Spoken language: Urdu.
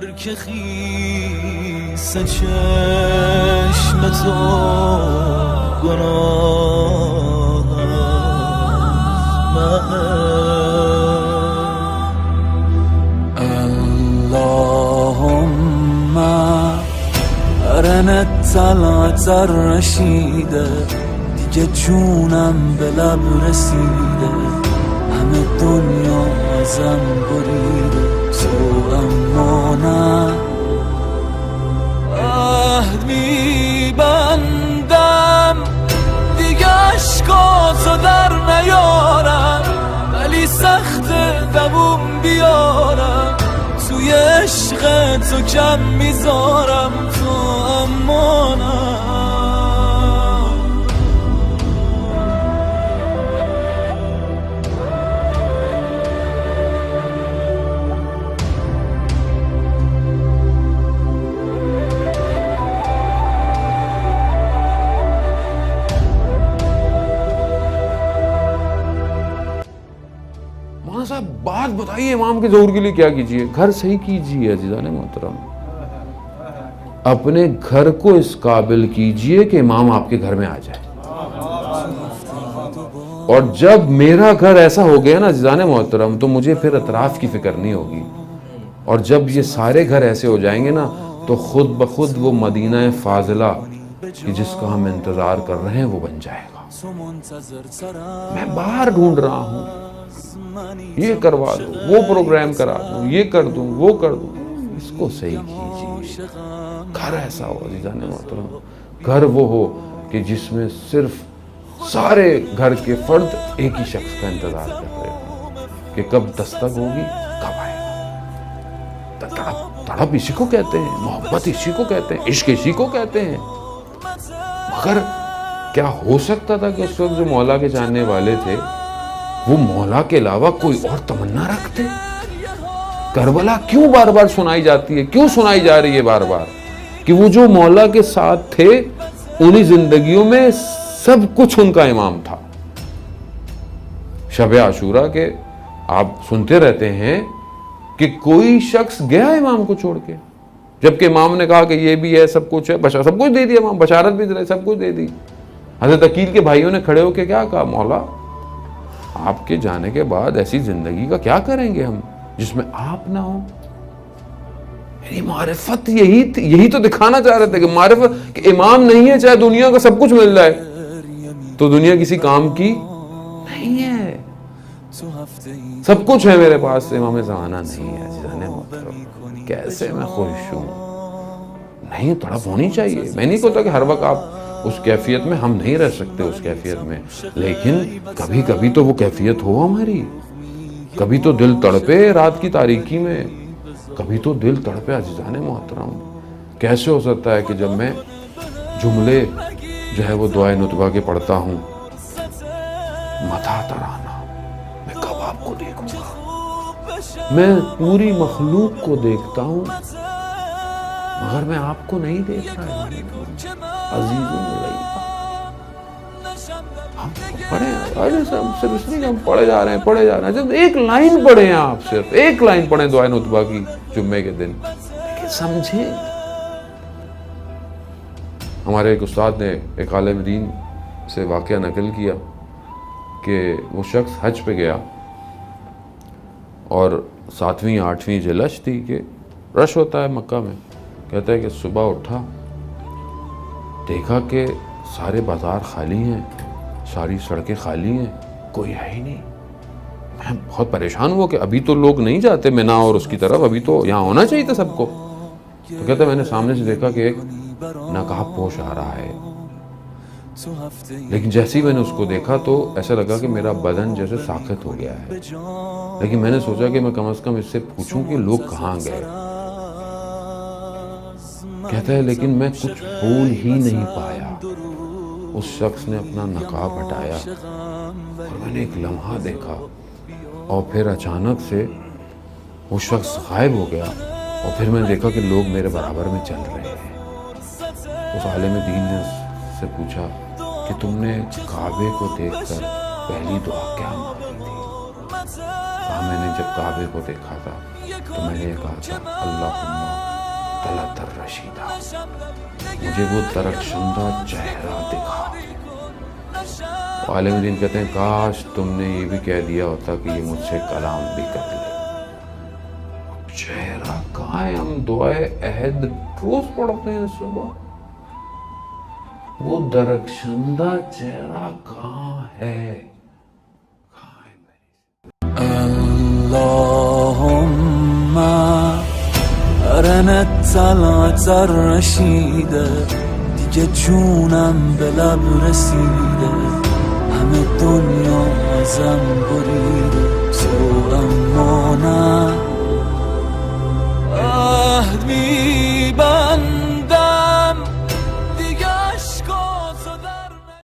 هر که خیس چشم تو گناه اللهم ارنت طلعت الرشیده دیگه جونم به لب رسیده همه دنیا ازم بریده تو اما نه عهد میبندم دیگه عشقاتو در نیارم ولی سخت دووم بیارم توی عشق تو کم میذارم تو اما نه صاحب بات بتائیے امام کے ظہور کے لیے کیا کیجیے گھر صحیح کیجیے عزیزان محترم اپنے گھر کو اس قابل کیجیے کہ امام آپ کے گھر میں آ جائے اور جب میرا گھر ایسا ہو گیا نا عزیزان محترم تو مجھے پھر اطراف کی فکر نہیں ہوگی اور جب یہ سارے گھر ایسے ہو جائیں گے نا تو خود بخود وہ مدینہ فاضلہ جس کا ہم انتظار کر رہے ہیں وہ بن جائے گا میں باہر ڈھونڈ رہا ہوں یہ کروا دو وہ پروگرام کرا دوں یہ کر دوں وہ کر دوں اس کو صحیح کیجیے گھر ایسا ہو عزیزان محترم گھر وہ ہو کہ جس میں صرف سارے گھر کے فرد ایک ہی شخص کا انتظار کر رہے ہوں کہ کب دستک ہوگی کب آئے گا تڑپ اسی کو کہتے ہیں محبت اسی کو کہتے ہیں عشق اسی کو کہتے ہیں مگر کیا ہو سکتا تھا کہ اس وقت جو مولا کے چاہنے والے تھے وہ مولا کے علاوہ کوئی اور تمنا رکھتے کربلا کیوں بار بار سنائی جاتی ہے کیوں سنائی جا رہی ہے بار بار کہ وہ جو مولا کے ساتھ تھے انہی زندگیوں میں سب کچھ ان کا امام تھا شب عاشورہ کے آپ سنتے رہتے ہیں کہ کوئی شخص گیا امام کو چھوڑ کے جبکہ امام نے کہا کہ یہ بھی ہے سب کچھ ہے سب کچھ دے دیا امام بشارت بھی دے سب کچھ دے دی حضرت عقیل کے بھائیوں نے کھڑے ہو کے کیا کہا مولا آپ کے جانے کے بعد ایسی زندگی کا کیا کریں گے ہم جس میں آپ نہ ہوں یعنی معرفت یہی تو دکھانا چاہ رہے تھے کہ معرفت کہ امام نہیں ہے چاہے دنیا کا سب کچھ مل جائے تو دنیا کسی کام کی نہیں ہے سب کچھ ہے میرے پاس امام زمانہ نہیں ہے کیسے میں خوش ہوں نہیں تڑپ ہونی چاہیے میں نہیں کہتا کہ ہر وقت آپ اس کیفیت میں ہم نہیں رہ سکتے اس کیفیت میں لیکن کبھی کبھی تو وہ کیفیت ہو ہماری کبھی تو دل تڑپے رات کی تاریکی میں کبھی تو دل تڑپے عزیزان محترم کیسے ہو سکتا ہے کہ جب میں جملے جو ہے وہ دعائے نطبہ کے پڑھتا ہوں متھا ترانا میں کب آپ کو دیکھوں گا میں پوری مخلوق کو دیکھتا ہوں مگر میں آپ کو نہیں دیکھ رہا ہم پڑھے جا رہے ہیں جب ایک لائن پڑھے ہیں آپ صرف ایک لائن پڑھیں دعائے نطبہ کی جمعے کے دن سمجھیں ہمارے ایک استاد نے ایک عالم دین سے واقعہ نقل کیا کہ وہ شخص حج پہ گیا اور 7ویں 8ویں جلش تھی کہ رش ہوتا ہے مکہ میں کہتا ہے کہ صبح اٹھا دیکھا کہ سارے بازار خالی ہیں ساری سڑکیں خالی ہیں کوئی ہے ہی نہیں میں بہت پریشان ہوا کہ ابھی تو لوگ نہیں جاتے مینا اور اس کی طرف ابھی تو یہاں ہونا چاہیے تھا سب کو تو کہتا ہے میں نے سامنے سے دیکھا کہ ایک نقاب پوش آ رہا ہے لیکن جیسے ہی میں نے اس کو دیکھا تو ایسا لگا کہ میرا بدن جیسے ساخت ہو گیا ہے لیکن میں نے سوچا کہ میں کم از کم اس سے پوچھوں کہ لوگ کہاں گئے کہتا ہے لیکن میں کچھ بول ہی نہیں پایا اس شخص نے اپنا نقاب ہٹایا اور میں نے ایک لمحہ دیکھا اور پھر اچانک سے وہ شخص غائب ہو گیا اور پھر میں نے دیکھا کہ لوگ میرے برابر میں چل رہے ہیں اس عالم دین نے اس سے پوچھا کہ تم نے کعبے کو دیکھ کر پہلی دعا کیا مانگی تھی میں نے جب کعبے کو دیکھا تھا تو میں نے کہا تھا اللہم طلعت الرشیدہ، مجھے وہ درخشندہ چہرہ دکھا۔ عالم دین کہتے ہیں کاش تم نے یہ بھی کہہ دیا ہوتا کہ یہ مجھ سے کلام بھی کر لے۔ چہرہ کہاں ہے؟ ہم دعائے عہد روز پڑھتے ہیں صبح، وہ درخشندہ چہرہ کہاں ہے؟ اللهم أرنا الطلعت الرشیده، دیگه جونم به لب رسیده، همه دنیا ازم بریده.